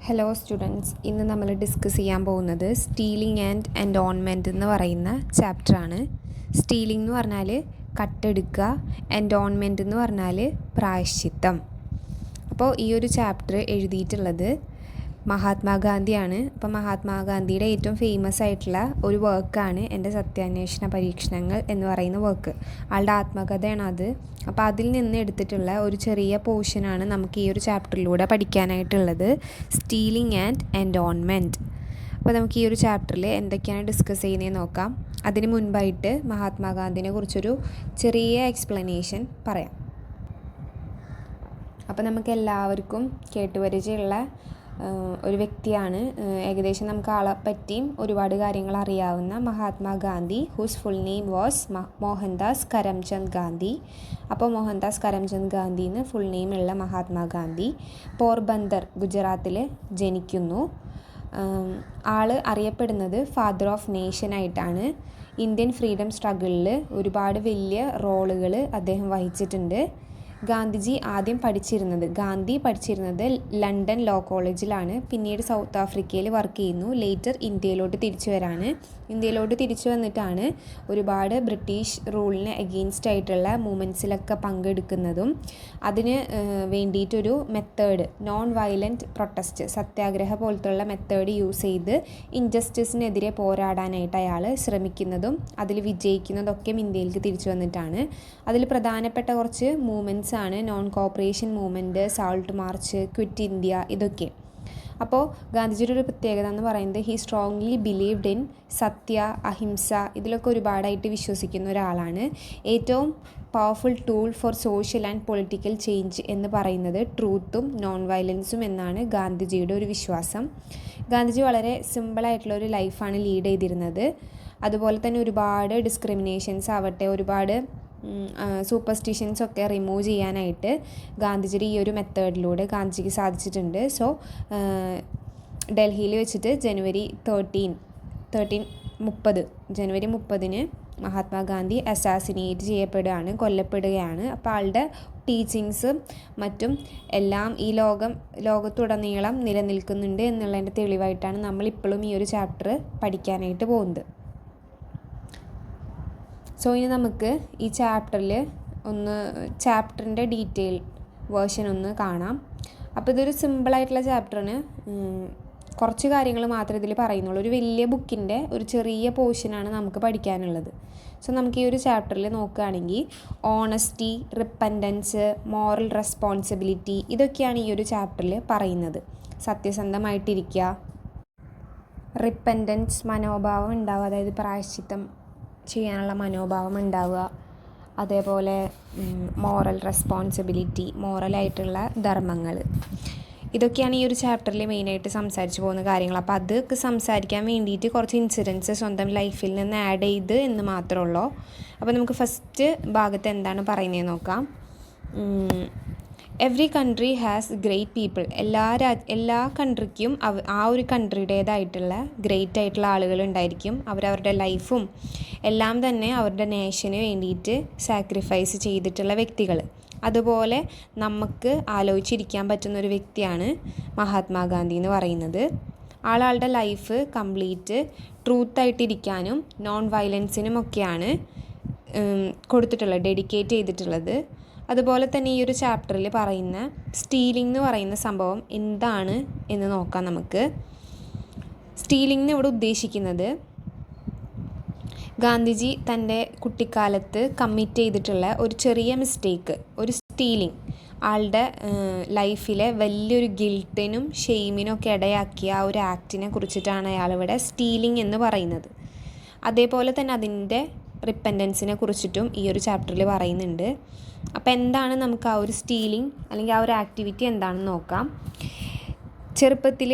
Hello students, ഇന്ന് നമ്മൾ discuss ചെയ്യാൻ പോകുന്നത് സ്റ്റീലിംഗ് ആൻഡ് എൻഡോൺമെൻറ്റ് എന്ന് പറയുന്ന ചാപ്റ്ററാണ്. സ്റ്റീലിംഗ് എന്ന് പറഞ്ഞാൽ കട്ടെടുക്കുക, എൻഡോൺമെൻറ്റ് എന്ന് പറഞ്ഞാൽ പ്രായശ്ചിത്തം. അപ്പോൾ ഈ ഒരു ചാപ്റ്റർ എഴുതിയിട്ടുള്ളത് മഹാത്മാഗാന്ധിയാണ്. അപ്പോൾ മഹാത്മാഗാന്ധിയുടെ ഏറ്റവും ഫേമസ് ആയിട്ടുള്ള ഒരു വർക്കാണ് എൻ്റെ സത്യാന്വേഷണ പരീക്ഷണങ്ങൾ എന്ന് പറയുന്ന വർക്ക്. ആളുടെ ആത്മകഥയാണ് അത്. അപ്പോൾ അതിൽ നിന്ന് എടുത്തിട്ടുള്ള ഒരു ചെറിയ പോർഷനാണ് നമുക്ക് ഈ ഒരു ചാപ്റ്ററിലൂടെ പഠിക്കാനായിട്ടുള്ളത്, സ്റ്റീലിംഗ് ആൻഡ് എൻഡോൺമെൻറ്റ്. അപ്പോൾ നമുക്ക് ഈ ഒരു ചാപ്റ്ററിൽ എന്തൊക്കെയാണ് ഡിസ്കസ് ചെയ്യുന്നതെന്ന് നോക്കാം. അതിന് മുൻപായിട്ട് മഹാത്മാഗാന്ധിനെ കുറിച്ചൊരു ചെറിയ എക്സ്പ്ലനേഷൻ പറയാം. അപ്പോൾ നമുക്ക് എല്ലാവർക്കും കേട്ടുപരിചയമുള്ള ഒരു വ്യക്തിയാണ്. ഏകദേശം നമുക്ക് ആളെ പറ്റിയും ഒരുപാട് കാര്യങ്ങൾ അറിയാവുന്ന Mahatma Gandhi, whose full name was Mohandas Karamchand Gandhi. അപ്പോൾ മോഹൻദാസ് കരംചന്ദ് ഗാന്ധി എന്ന് ഫുൾ നെയിം ഉള്ള മഹാത്മാഗാന്ധി പോർബന്ദർ, ഗുജറാത്തിൽ ജനിക്കുന്നു. ആൾ അറിയപ്പെടുന്നത് ഫാദർ ഓഫ് നേഷൻ ആയിട്ടാണ്. ഇന്ത്യൻ ഫ്രീഡം സ്ട്രഗിളിൽ ഒരുപാട് വലിയ റോളുകൾ അദ്ദേഹം വഹിച്ചിട്ടുണ്ട്. ഗാന്ധി പഠിച്ചിരുന്നത് ലണ്ടൻ ലോ കോളേജിലാണ്. പിന്നീട് സൗത്ത് ആഫ്രിക്കയിൽ വർക്ക് ചെയ്യുന്നു. ലേറ്റർ ഇന്ത്യയിലോട്ട് തിരിച്ചു വന്നിട്ടാണ് ഒരുപാട് ബ്രിട്ടീഷ് റൂളിന് എഗെയിൻസ്റ്റ് ആയിട്ടുള്ള മൂവ്മെൻറ്റ്സിലൊക്കെ പങ്കെടുക്കുന്നതും അതിന് വേണ്ടിയിട്ടൊരു മെത്തേഡ്, നോൺ വയലൻറ്റ് പ്രൊട്ടസ്റ്റ്, സത്യാഗ്രഹ പോലത്തുള്ള മെത്തേഡ് യൂസ് ചെയ്ത് ഇൻജസ്റ്റിസിനെതിരെ പോരാടാനായിട്ട് അയാൾ ശ്രമിക്കുന്നതും അതിൽ വിജയിക്കുന്നതൊക്കെ ഇന്ത്യയിലേക്ക് തിരിച്ചു വന്നിട്ടാണ്. അതിൽ പ്രധാനപ്പെട്ട കുറച്ച് മൂവ്മെൻറ്റ്സ് ആണ് non corporation movement, salt March, quit India, ഇതൊക്കെ. അപ്പോൾ ഗാന്ധിജിയുടെ ഒരു പ്രത്യേകത എന്ന് പറയുന്നത് ഹി സ്ട്രോങ്ലി ബിലീവ്ഡ് ഇൻ സത്യ, അഹിംസ, ഇതിലൊക്കെ ഒരുപാടായിട്ട് വിശ്വസിക്കുന്ന ഒരാളാണ്. ഏറ്റവും powerful tool for social and political change എന്ന് പറയുന്നത് ട്രൂത്തും നോൺ വയലൻസും എന്നാണ് ഗാന്ധിജിയുടെ ഒരു വിശ്വാസം. ഗാന്ധിജി വളരെ സിമ്പിളായിട്ടുള്ള ഒരു ലൈഫാണ് ലീഡ് ചെയ്തിരുന്നത്. അതുപോലെ തന്നെ ഒരുപാട് ഡിസ്ക്രിമിനേഷൻസ് ആവട്ടെ, ഒരുപാട് സൂപ്പർസ്റ്റിഷൻസൊക്കെ റിമൂവ് ചെയ്യാനായിട്ട് ഗാന്ധിജിയുടെ ഈ ഒരു മെത്തേഡിലൂടെ ഗാന്ധിജിക്ക് സാധിച്ചിട്ടുണ്ട്. സോ ഡൽഹിയിൽ വെച്ചിട്ട് ജനുവരി 30 മഹാത്മാഗാന്ധി അസാസിനേറ്റ് കൊല്ലപ്പെടുകയാണ്. അപ്പോൾ ആളുടെ ടീച്ചിങ്സും മറ്റും എല്ലാം ഈ ലോകത്തുടനീളം നിലനിൽക്കുന്നുണ്ട് എന്നുള്ളതിൻ്റെ തെളിവായിട്ടാണ് നമ്മളിപ്പോഴും ഈ ഒരു ചാപ്റ്റർ പഠിക്കാനായിട്ട് പോകുന്നത്. സോ ഇനി നമുക്ക് ഈ ചാപ്റ്ററിൻ്റെ ഡീറ്റെയിൽ വേർഷൻ ഒന്ന് കാണാം. അപ്പോൾ ഇതൊരു സിമ്പിളായിട്ടുള്ള ചാപ്റ്ററിന് കുറച്ച് കാര്യങ്ങൾ മാത്രമേ ഇതിൽ പറയുന്നുള്ളൂ. ഒരു വലിയ ബുക്കിൻ്റെ ഒരു ചെറിയ പോർഷനാണ് നമുക്ക് പഠിക്കാനുള്ളത്. സോ നമുക്ക് ഈ ഒരു ചാപ്റ്ററിൽ നോക്കുകയാണെങ്കിൽ ഓണസ്റ്റി, റിപ്പൻറ്റൻസ്, മോറൽ റെസ്പോൺസിബിലിറ്റി, ഇതൊക്കെയാണ് ഈ ഒരു ചാപ്റ്ററിൽ പറയുന്നത്. സത്യസന്ധമായിട്ടിരിക്കുക, റിപ്പൻറ്റൻസ് മനോഭാവം ഉണ്ടാവുക, അതായത് പ്രായശ്ചിത്തം ചെയ്യാനുള്ള മനോഭാവം ഉണ്ടാവുക, അതേപോലെ മോറൽ റെസ്പോൺസിബിലിറ്റി, മോറലായിട്ടുള്ള ധർമ്മങ്ങൾ, ഇതൊക്കെയാണ് ഈ ഒരു ചാപ്റ്ററിൽ മെയിനായിട്ട് സംസാരിച്ച് പോകുന്ന കാര്യങ്ങൾ. അപ്പോൾ അതൊക്കെ സംസാരിക്കാൻ വേണ്ടിയിട്ട് കുറച്ച് ഇൻസിഡൻസ് സ്വന്തം ലൈഫിൽ നിന്ന് ആഡ് ചെയ്ത് എന്ന് മാത്രമേ ഉള്ളൂ. അപ്പോൾ നമുക്ക് ഫസ്റ്റ് ഭാഗത്ത് എന്താണ് പറയുന്നതെന്ന് നോക്കാം. Every country has great people. എല്ലാ കൺട്രിക്കും ആ ഒരു കൺട്രിയുടേതായിട്ടുള്ള ഗ്രേറ്റ് ആയിട്ടുള്ള ആളുകൾ ഉണ്ടായിരിക്കും. അവരവരുടെ ലൈഫും എല്ലാം തന്നെ അവരുടെ നേഷന് വേണ്ടിയിട്ട് സാക്രിഫൈസ് ചെയ്തിട്ടുള്ള വ്യക്തികൾ. അതുപോലെ നമുക്ക് ആലോചിച്ചിരിക്കാൻ പറ്റുന്നൊരു വ്യക്തിയാണ് മഹാത്മാഗാന്ധി എന്ന് പറയുന്നത്. ആളുടെ ലൈഫ് കംപ്ലീറ്റ് ട്രൂത്തായിട്ടിരിക്കാനും നോൺ വയലൻസിനുമൊക്കെയാണ് ഡെഡിക്കേറ്റ് ചെയ്തിട്ടുള്ളത്. അതുപോലെ തന്നെ ഈ ഒരു ചാപ്റ്ററിൽ പറയുന്ന സ്റ്റീലിംഗ് എന്ന് പറയുന്ന സംഭവം എന്താണ് എന്ന് നോക്കാം നമുക്ക്. സ്റ്റീലിംഗ് ഇവിടെ ഉദ്ദേശിക്കുന്നത് ഗാന്ധിജി തൻ്റെ കുട്ടിക്കാലത്ത് കമ്മിറ്റ് ചെയ്തിട്ടുള്ള ഒരു ചെറിയ മിസ്റ്റേക്ക്, ഒരു സ്റ്റീലിംഗ്, ആളുടെ ലൈഫിലെ വലിയൊരു ഗിൽട്ടിനും ഷെയിമിനും ഒക്കെ ഇടയാക്കിയ ആ ഒരു ആക്ടിനെ കുറിച്ചിട്ടാണ് അയാളിവിടെ സ്റ്റീലിംഗ് എന്ന് പറയുന്നത്. അതേപോലെ തന്നെ അതിൻ്റെ റിപ്പൻറ്റൻസിനെ കുറിച്ചിട്ടും ഈ ഒരു ചാപ്റ്ററിൽ പറയുന്നുണ്ട്. അപ്പോൾ എന്താണ് നമുക്ക് ആ ഒരു സ്റ്റീലിംഗ് അല്ലെങ്കിൽ ആ ഒരു ആക്ടിവിറ്റി എന്താണെന്ന് നോക്കാം. ചെറുപ്പത്തിൽ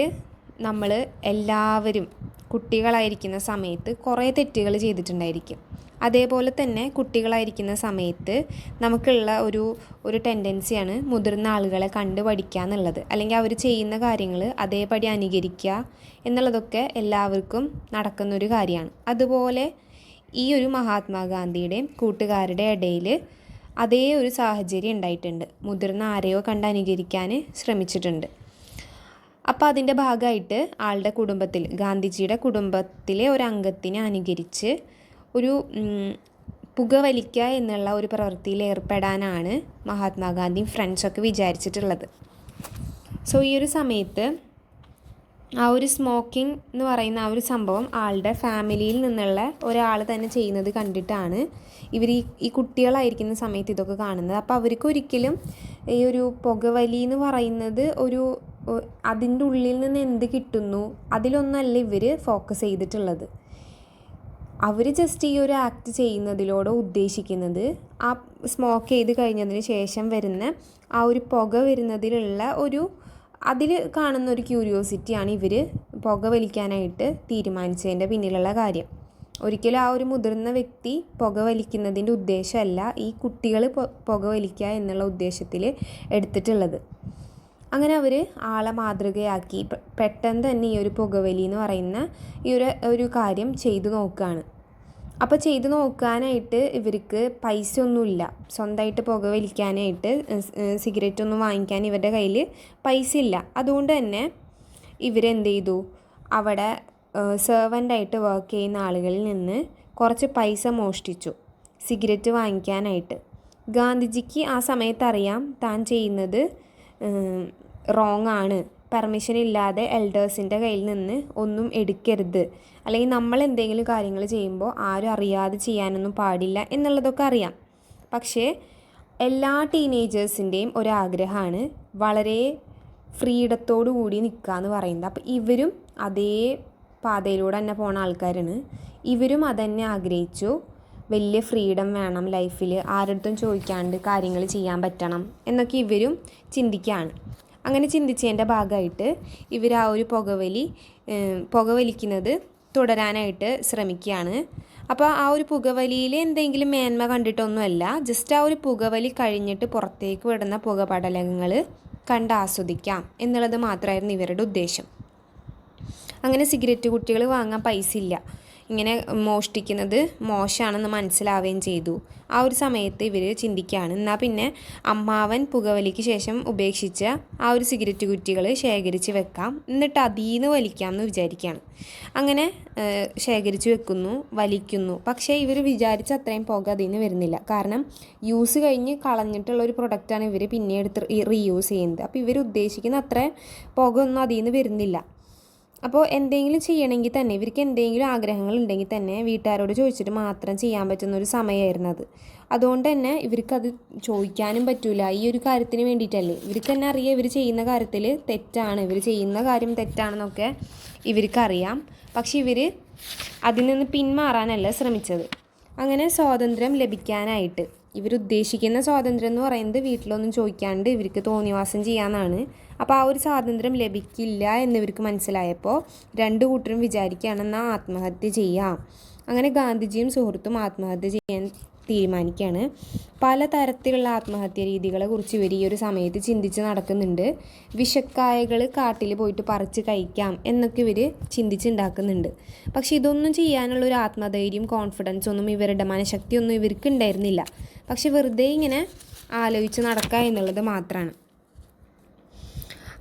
നമ്മൾ എല്ലാവരും കുട്ടികളായിരിക്കുന്ന സമയത്ത് കുറേ തെറ്റുകൾ ചെയ്തിട്ടുണ്ടായിരിക്കും. അതേപോലെ തന്നെ കുട്ടികളായിരിക്കുന്ന സമയത്ത് നമുക്കുള്ള ഒരു ടെൻഡൻസിയാണ് മുതിർന്ന ആളുകളെ കണ്ട് പഠിക്കുക എന്നുള്ളത്, അല്ലെങ്കിൽ അവർ ചെയ്യുന്ന കാര്യങ്ങൾ അതേപടി അനുകരിക്കുക എന്നുള്ളതൊക്കെ എല്ലാവർക്കും നടക്കുന്നൊരു കാര്യമാണ്. അതുപോലെ ഈ ഒരു മഹാത്മാഗാന്ധിയുടെയും കൂട്ടുകാരുടെ ഇടയിൽ അതേ ഒരു സാഹചര്യം ഉണ്ടായിട്ടുണ്ട്. മുതിർന്ന ആരെയോ കണ്ട് അനുകരിക്കാൻ ശ്രമിച്ചിട്ടുണ്ട്. അപ്പോൾ അതിൻ്റെ ഭാഗമായിട്ട് ആളുടെ കുടുംബത്തിൽ, ഗാന്ധിജിയുടെ കുടുംബത്തിലെ ഒരു അംഗത്തിനെ അനുകരിച്ച് ഒരു പുകവലിക്കുക എന്നുള്ള ഒരു പ്രവൃത്തിയിൽ ഏർപ്പെടാനാണ് മഹാത്മാഗാന്ധിയും ഫ്രണ്ട്സൊക്കെ വിചാരിച്ചിട്ടുള്ളത്. സോ ഈ ഒരു സമയത്ത് ആ ഒരു സ്മോക്കിംഗ് എന്ന് പറയുന്ന ആ ഒരു സംഭവം ആളുടെ ഫാമിലിയിൽ നിന്നുള്ള ഒരാൾ തന്നെ ചെയ്യുന്നത് കണ്ടിട്ടാണ് ഇവർ ഈ കുട്ടികളായിരിക്കുന്ന സമയത്ത് ഇതൊക്കെ കാണുന്നത്. അപ്പോൾ അവർക്ക് ഒരിക്കലും ഈ ഒരു പുകവലി എന്ന് പറയുന്നത് അതിൻ്റെ ഉള്ളിൽ നിന്ന് എന്ത് കിട്ടുന്നു അതിലൊന്നല്ല ഇവർ ഫോക്കസ് ചെയ്തിട്ടുള്ളത്. അവർ ജസ്റ്റ് ഈ ഒരു ആക്ട് ചെയ്യുന്നതിലൂടെ ഉദ്ദേശിക്കുന്നത് ആ സ്മോക്ക് ചെയ്ത് കഴിഞ്ഞതിന് ശേഷം വരുന്ന ആ ഒരു പുക വരുന്നതിലുള്ള അതിൽ കാണുന്ന ഒരു ക്യൂരിയോസിറ്റിയാണ് ഇവർ പുക വലിക്കാനായിട്ട് തീരുമാനിച്ചതിൻ്റെ പിന്നിലുള്ള കാര്യം. ഒരിക്കലും ആ ഒരു മുതിർന്ന വ്യക്തി പുക വലിക്കുന്നതിൻ്റെ ഉദ്ദേശമല്ല ഈ കുട്ടികൾ പുക വലിക്കുക എന്നുള്ള ഉദ്ദേശത്തിൽ എടുത്തിട്ടുള്ളത്. അങ്ങനെ അവർ ആളെ മാതൃകയാക്കി പെട്ടെന്ന് തന്നെ ഈ ഒരു പുകവലി എന്ന് പറയുന്ന ഈ ഒരു കാര്യം ചെയ്തു നോക്കുകയാണ്. അപ്പോൾ ചെയ്തു നോക്കാനായിട്ട് ഇവർക്ക് പൈസ ഒന്നുമില്ല, സ്വന്തമായിട്ട് പുകവലിക്കാനായിട്ട് സിഗരറ്റൊന്നും വാങ്ങിക്കാൻ ഇവരുടെ കയ്യിൽ പൈസ ഇല്ല. അതുകൊണ്ട് തന്നെ ഇവരെന്ത് ചെയ്തു, അവിടെ സെർവൻ്റായിട്ട് വർക്ക് ചെയ്യുന്ന ആളുകളിൽ നിന്ന് കുറച്ച് പൈസ മോഷ്ടിച്ചു സിഗരറ്റ് വാങ്ങിക്കാനായിട്ട്. ഗാന്ധിജിക്ക് ആ സമയത്ത് അറിയാം താൻ ചെയ്യുന്നത് റോങ് ആണ്, പെർമിഷൻ ഇല്ലാതെ എൽഡേഴ്സിൻ്റെ കയ്യിൽ നിന്ന് ഒന്നും എടുക്കരുത്, അല്ലെങ്കിൽ നമ്മൾ എന്തെങ്കിലും കാര്യങ്ങൾ ചെയ്യുമ്പോൾ ആരും അറിയാതെ ചെയ്യാനൊന്നും പാടില്ല എന്നുള്ളതൊക്കെ അറിയാം. പക്ഷേ എല്ലാ ടീനേജേഴ്സിൻ്റെയും ഒരാഗ്രഹമാണ് വളരെ ഫ്രീഡത്തോടു കൂടി നിൽക്കുക എന്ന് പറയുന്നത്. അപ്പോൾ ഇവരും അതേ പാതയിലൂടെ തന്നെ പോണ ആൾക്കാരാണ്. ഇവരും അതന്നെ ആഗ്രഹിച്ചു, വലിയ ഫ്രീഡം വേണം ലൈഫിൽ, ആരടുത്തും ചോദിക്കാണ്ട് കാര്യങ്ങൾ ചെയ്യാൻ പറ്റണം എന്നൊക്കെ ഇവരും ചിന്തിക്കുകയാണ്. അങ്ങനെ ചിന്തിച്ചതിൻ്റെ ഭാഗമായിട്ട് ഇവർ ആ ഒരു പുകവലിക്കുന്നത് തുടരാനായിട്ട് ശ്രമിക്കുകയാണ്. അപ്പോൾ ആ ഒരു പുകവലിയിൽ എന്തെങ്കിലും മേന്മ കണ്ടിട്ടൊന്നുമല്ല, ജസ്റ്റ് ആ ഒരു പുകവലി കഴിഞ്ഞിട്ട് പുറത്തേക്ക് വിടുന്ന പുകപടലങ്ങൾ കണ്ട് ആസ്വദിക്കാം എന്നുള്ളത് മാത്രമായിരുന്നു ഇവരുടെ ഉദ്ദേശം. അങ്ങനെ സിഗരറ്റ് കുട്ടികൾ വാങ്ങാൻ പൈസ ഇല്ല, ഇങ്ങനെ മോഷ്ടിക്കുന്നത് മോശമാണെന്ന് മനസ്സിലാവുകയും ചെയ്തു. ആ ഒരു സമയത്ത് ഇവർ ചിന്തിക്കുകയാണ്, എന്നാൽ പിന്നെ അമ്മാവൻ പുകവലിക്ക് ശേഷം ഉപേക്ഷിച്ച ആ ഒരു സിഗരറ്റ് കുറ്റികൾ ശേഖരിച്ച് വെക്കാം, എന്നിട്ട് അതിൽ നിന്ന് വലിക്കാം എന്ന് വിചാരിക്കുകയാണ്. അങ്ങനെ ശേഖരിച്ച് വെക്കുന്നു, വലിക്കുന്നു. പക്ഷേ ഇവർ വിചാരിച്ച അത്രയും പുക അതിൽ നിന്ന് വരുന്നില്ല. കാരണം യൂസ് കഴിഞ്ഞ് കളഞ്ഞിട്ടുള്ള ഒരു പ്രൊഡക്റ്റാണ് ഇവർ പിന്നെ എടുത്ത് റീയൂസ് ചെയ്യുന്നത്. അപ്പോൾ ഇവർ ഉദ്ദേശിക്കുന്ന അത്ര പുക ഒന്നും അതിൽ നിന്ന് വരുന്നില്ല. അപ്പോൾ എന്തെങ്കിലും ചെയ്യണമെങ്കിൽ തന്നെ, ഇവർക്ക് എന്തെങ്കിലും ആഗ്രഹങ്ങൾ ഉണ്ടെങ്കിൽ തന്നെ വീട്ടുകാരോട് ചോദിച്ചിട്ട് മാത്രം ചെയ്യാൻ പറ്റുന്ന ഒരു സമയമായിരുന്നു അത്. അതുകൊണ്ട് തന്നെ ഇവർക്കത് ചോദിക്കാനും പറ്റില്ല. ഈ ഒരു കാര്യത്തിന് വേണ്ടിയിട്ടല്ലേ, ഇവർക്ക് തന്നെ അറിയാം ഇവർ ചെയ്യുന്ന കാര്യത്തിൽ തെറ്റാണ്, ഇവർ ചെയ്യുന്ന കാര്യം തെറ്റാണെന്നൊക്കെ ഇവർക്കറിയാം. പക്ഷെ ഇവർ അതിൽ നിന്ന് പിന്മാറാനല്ല ശ്രമിച്ചത്. അങ്ങനെ സ്വാതന്ത്ര്യം ലഭിക്കാനായിട്ട് ഇവരുദ്ദേശിക്കുന്ന സ്വാതന്ത്ര്യം എന്ന് പറയുന്നത് വീട്ടിലൊന്നും ചോദിക്കാണ്ട് ഇവർക്ക് തോന്നിവാസം ചെയ്യാമെന്നാണ്. അപ്പോൾ ആ ഒരു സ്വാതന്ത്ര്യം ലഭിക്കില്ല എന്നിവർക്ക് മനസ്സിലായപ്പോൾ രണ്ട് കൂട്ടരും വിചാരിക്കുകയാണെന്നാൽ ആത്മഹത്യ ചെയ്യാം. അങ്ങനെ ഗാന്ധിജിയും സുഹൃത്തും ആത്മഹത്യ ചെയ്യാൻ തീരുമാനിക്കുകയാണ്. പലതരത്തിലുള്ള ആത്മഹത്യ രീതികളെ കുറിച്ച് ഇവർ ഈ ഒരു സമയത്ത് ചിന്തിച്ച് നടക്കുന്നുണ്ട്. വിഷക്കായകൾ കാട്ടിൽ പോയിട്ട് പറിച്ച് കഴിക്കാം എന്നൊക്കെ ഇവർ ചിന്തിച്ചുണ്ടാക്കുന്നുണ്ട്. പക്ഷെ ഇതൊന്നും ചെയ്യാനുള്ള ഒരു ആത്മധൈര്യം, കോൺഫിഡൻസ് ഒന്നും ഇവരുടെ മനഃശക്തിയൊന്നും ഇവർക്ക് ഉണ്ടായിരുന്നില്ല. പക്ഷെ വെറുതെ ഇങ്ങനെ ആലോചിച്ച് നടക്കുക എന്നുള്ളത് മാത്രമാണ്.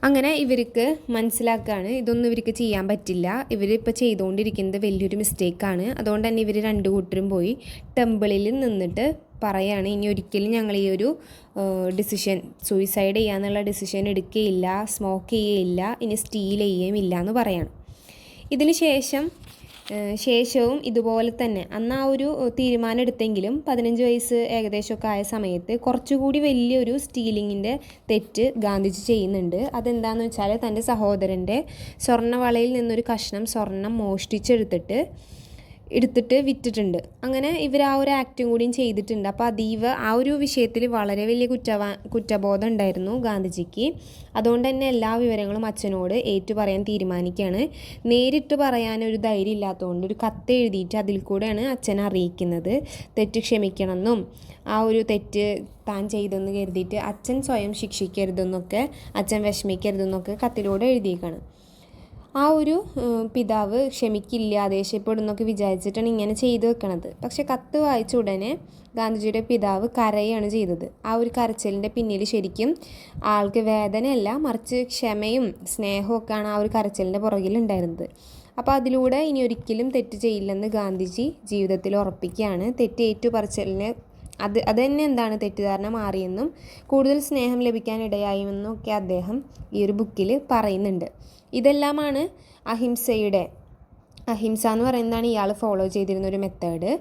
അങ്ങനെ ഇവർക്ക് മനസ്സിലാക്കുകയാണ് ഇതൊന്നും ഇവർക്ക് ചെയ്യാൻ പറ്റില്ല, ഇവരിപ്പോൾ ചെയ്തുകൊണ്ടിരിക്കുന്നത് വലിയൊരു മിസ്റ്റേക്കാണ്. അതുകൊണ്ട് തന്നെ ഇവർ രണ്ടു കൂട്ടരും പോയി ടെമ്പിളിൽ നിന്നിട്ട് പറയുകയാണ്, ഇനി ഒരിക്കലും ഞങ്ങൾ ഈ ഒരു ഡിസിഷൻ, സൂയിസൈഡ് ചെയ്യാന്നുള്ള ഡിസിഷൻ എടുക്കുകയില്ല, സ്മോക്ക് ചെയ്യുകയില്ല, ഇനി സ്റ്റീൽ ചെയ്യുകയും ഇല്ല എന്ന് പറയാണ്. ഇതിന് ശേഷവും ഇതുപോലെ തന്നെ അന്ന് ആ ഒരു തീരുമാനം എടുത്തെങ്കിലും 15 വയസ്സ് ഏകദേശമൊക്കെ ആയ സമയത്ത് കുറച്ചുകൂടി വലിയൊരു സ്റ്റീലിങ്ങിൻ്റെ തെറ്റ് ഗാന്ധിജി ചെയ്യുന്നുണ്ട്. അതെന്താണെന്ന് വെച്ചാൽ തൻ്റെ സഹോദരൻ്റെ സ്വർണ്ണവളയിൽ നിന്നൊരു കഷ്ണം സ്വർണം മോഷ്ടിച്ചെടുത്തിട്ട് വിറ്റിട്ടുണ്ട്. അങ്ങനെ ഇവർ ആ ഒരു ആക്റ്റും കൂടിയും ചെയ്തിട്ടുണ്ട്. അപ്പോൾ അതീവ ആ ഒരു വിഷയത്തിൽ വളരെ വലിയ കുറ്റബോധം ഉണ്ടായിരുന്നു ഗാന്ധിജിക്ക്. അതുകൊണ്ട് തന്നെ എല്ലാ വിവരങ്ങളും അച്ഛനോട് പറയാൻ തീരുമാനിക്കുകയാണ്. നേരിട്ട് പറയാനൊരു ധൈര്യം ഇല്ലാത്തതുകൊണ്ട് ഒരു കത്ത് എഴുതിയിട്ട് അതിൽ കൂടെയാണ് അച്ഛനെ അറിയിക്കുന്നത്. തെറ്റ് ക്ഷമിക്കണമെന്നും ആ ഒരു തെറ്റ് താൻ ചെയ്തെന്ന് കരുതിയിട്ട് അച്ഛൻ സ്വയം ശിക്ഷിക്കരുതെന്നൊക്കെ, അച്ഛൻ വിഷമിക്കരുതെന്നൊക്കെ കത്തിലൂടെ എഴുതിയേക്കാണ്. ആ ഒരു പിതാവ് ക്ഷമിക്കില്ല, ദേഷ്യപ്പെടുന്നൊക്കെ വിചാരിച്ചിട്ടാണ് ഇങ്ങനെ ചെയ്തു വെക്കണത്. പക്ഷെ കത്ത് വായിച്ച ഉടനെ ഗാന്ധിജിയുടെ പിതാവ് കരയാണ് ചെയ്തത്. ആ ഒരു കരച്ചിലിൻ്റെ പിന്നിൽ ശരിക്കും ആൾക്ക് വേദനയല്ല, മറിച്ച് ക്ഷമയും സ്നേഹവും ഒക്കെയാണ് ആ ഒരു കരച്ചിലിൻ്റെ പുറകിലുണ്ടായിരുന്നത്. അപ്പോൾ അതിലൂടെ ഇനി ഒരിക്കലും തെറ്റ് ചെയ്യില്ലെന്ന് ഗാന്ധിജി ജീവിതത്തിൽ ഉറപ്പിക്കുകയാണ്. തെറ്റ് ഏറ്റുപറച്ചിലിന് അത് തന്നെ എന്താണ് തെറ്റിദ്ധാരണ മാറിയെന്നും കൂടുതൽ സ്നേഹം ലഭിക്കാൻ ഇടയായുമെന്നും ഒക്കെ അദ്ദേഹം ഈ ഒരു ബുക്കിൽ പറയുന്നുണ്ട്. ഇതെല്ലാമാണ് അഹിംസ എന്ന് പറയുന്നതാണ് ഇയാൾ ഫോളോ ചെയ്തിരുന്ന ഒരു മെത്തേഡ്.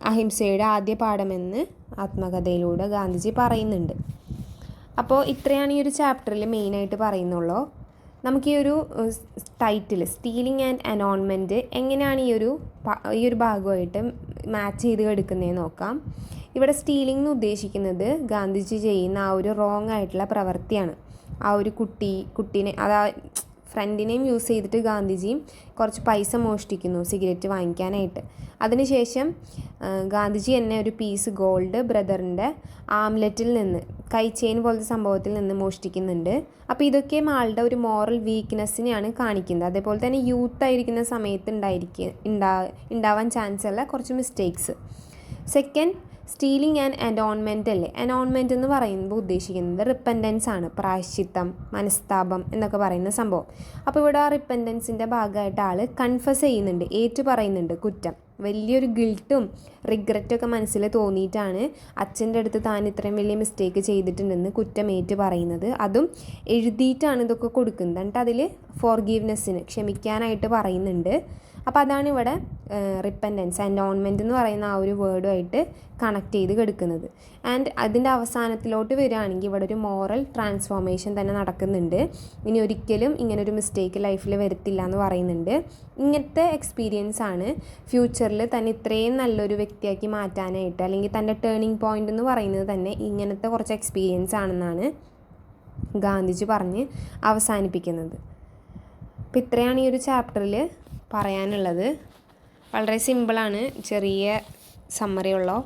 അഹിംസയുടെ ആദ്യ പാഠമെന്ന് ആത്മകഥയിലൂടെ ഗാന്ധിജി പറയുന്നുണ്ട്. അപ്പോൾ ഇത്രയാണ് ഈ ഒരു ചാപ്റ്ററിൽ മെയിനായിട്ട് പറയുന്നുള്ളൂ. നമുക്ക് ഈ ഒരു ടൈറ്റിൽ സ്റ്റീലിംഗ് ആൻഡ് അനോൺമെൻറ്റ് എങ്ങനെയാണ് ഈ ഒരു ഭാഗമായിട്ട് മാച്ച് ചെയ്ത് എടുക്കുന്നതെന്ന് നോക്കാം. ഇവിടെ സ്റ്റീലിംഗ് എന്ന് ഉദ്ദേശിക്കുന്നത് ഗാന്ധിജി ചെയ്യുന്ന ആ ഒരു റോങ് ആയിട്ടുള്ള പ്രവൃത്തിയാണ്. ആ ഒരു കുട്ടീനെ ഫ്രണ്ടിനെയും യൂസ് ചെയ്തിട്ട് ഗാന്ധിജിയും കുറച്ച് പൈസ മോഷ്ടിക്കുന്നു സിഗരറ്റ് വാങ്ങിക്കാനായിട്ട്. അതിനുശേഷം ഗാന്ധിജി തന്നെ ഒരു പീസ് ഗോൾഡ് ബ്രദറിൻ്റെ ആംലെറ്റിൽ നിന്ന്, കൈ ചെയിൻ പോലത്തെ സംഭവത്തിൽ നിന്ന് മോഷ്ടിക്കുന്നുണ്ട്. അപ്പോൾ ഇതൊക്കെയും ആളുടെ ഒരു മോറൽ വീക്ക്നെസ്സിനെയാണ് കാണിക്കുന്നത്. അതേപോലെ തന്നെ യൂത്ത് ആയിരിക്കുന്ന സമയത്ത് ഉണ്ടാവാൻ ചാൻസ് ഉള്ള കുറച്ച് മിസ്റ്റേക്സ്. സെക്കൻഡ്, സ്റ്റീലിംഗ് ആൻഡ് അനോൺമെൻ്റ് അല്ലേ. അനോൺമെൻറ്റ് എന്ന് പറയുമ്പോൾ ഉദ്ദേശിക്കുന്നത് റിപ്പൻറ്റൻസ് ആണ്, പ്രായശ്ചിത്തം, മനസ്താപം എന്നൊക്കെ പറയുന്ന സംഭവം. അപ്പോൾ ഇവിടെ ആ റിപ്പൻറ്റൻസിൻ്റെ ഭാഗമായിട്ട് ആൾ കൺഫസ് ചെയ്യുന്നുണ്ട്, ഏറ്റു പറയുന്നുണ്ട് കുറ്റം. വലിയൊരു ഗിൽട്ടും റിഗ്രറ്റൊക്കെ മനസ്സിൽ തോന്നിയിട്ടാണ് അച്ഛൻ്റെ അടുത്ത് താൻ ഇത്രയും വലിയ മിസ്റ്റേക്ക് ചെയ്തിട്ടുണ്ടെന്ന് കുറ്റമേറ്റ് പറയുന്നത്. അതും എഴുതിയിട്ടാണ് ഇതൊക്കെ കൊടുക്കുന്നത്. എന്നിട്ട് അതിൽ ഫോർഗീവ്നെസ്സിന് ക്ഷമിക്കാനായിട്ട് പറയുന്നുണ്ട്. അപ്പോൾ അതാണ് ഇവിടെ റിപ്പൻറ്റൻസ്, അനോൺമെൻറ്റ് എന്ന് പറയുന്ന ആ ഒരു വേർഡുമായിട്ട് കണക്ട് ചെയ്ത് കിടക്കുന്നത്. ആൻഡ് അതിൻ്റെ അവസാനത്തിലോട്ട് വരികയാണെങ്കിൽ ഇവിടെ ഒരു മോറൽ ട്രാൻസ്ഫോർമേഷൻ തന്നെ നടക്കുന്നുണ്ട്. ഇനി ഒരിക്കലും ഇങ്ങനൊരു മിസ്റ്റേക്ക് ലൈഫിൽ വരത്തില്ല എന്ന് പറയുന്നുണ്ട്. ഇങ്ങനത്തെ എക്സ്പീരിയൻസ് ആണ് ഫ്യൂച്ചറിൽ തന്നെ ഇത്രയും നല്ലൊരു വ്യക്തിയാക്കി മാറ്റാനായിട്ട്, അല്ലെങ്കിൽ തൻ്റെ ടേണിംഗ് പോയിൻ്റ് എന്ന് പറയുന്നത് തന്നെ ഇങ്ങനത്തെ കുറച്ച് എക്സ്പീരിയൻസ് ആണെന്നാണ് ഗാന്ധിജി പറഞ്ഞ് അവസാനിപ്പിക്കുന്നത്. അപ്പോൾ ഇത്രയാണ് ഈ ഒരു ചാപ്റ്ററിൽ പറയാനുള്ളത്. വളരെ സിമ്പിളാണ്, ചെറിയ സമ്മറി ഉള്ളൂ.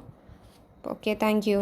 Okay, thank you.